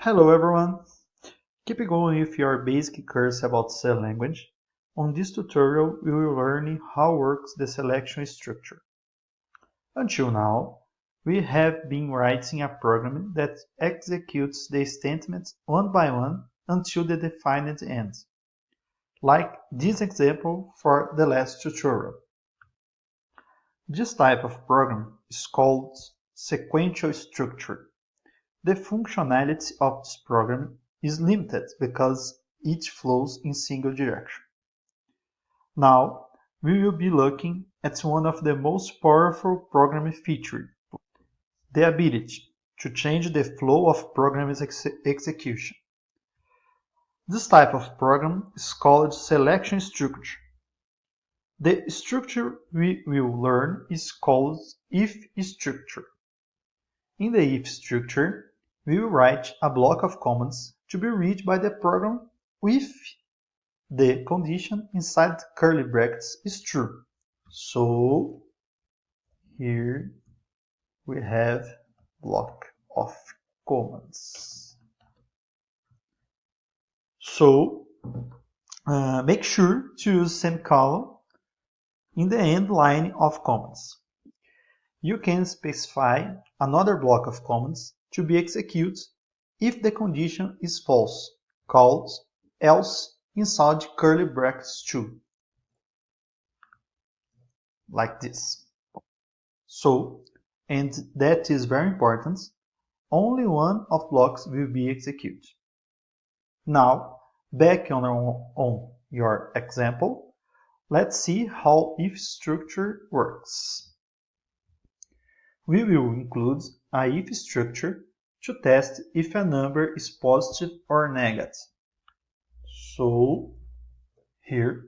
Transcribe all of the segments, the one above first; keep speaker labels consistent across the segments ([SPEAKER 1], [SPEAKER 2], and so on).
[SPEAKER 1] Hello everyone! Keep going with your basic course about cell language. On this tutorial, we will learn how works the selection structure. Until now, we have been writing a program that executes the statements one by one until the defined end, like this example for the last tutorial. This type of program is called sequential structure. The functionality of this program is limited because it flows in single direction. Now, we will be looking at one of the most powerful programming features, the ability to change the flow of program execution. This type of program is called selection structure. The structure we will learn is called if structure. In the if structure, we will write a block of commands to be read by the program if the condition inside curly brackets is true. So here we have block of commands. So make sure to use semicolon in the end line of commands. You can specify another block of commands to be executed if the condition is false, called else inside curly brackets too, like this. So, and that is very important, only one of blocks will be executed. Now, back on your example, let's see how if structure works. We will include a if structure to test if a number is positive or negative. So here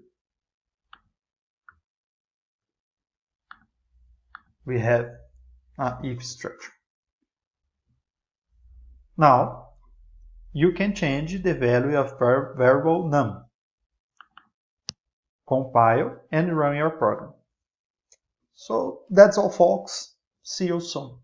[SPEAKER 1] we have an if structure. Now you can change the value of variable num. Compile and run your program. So that's all folks. See you soon.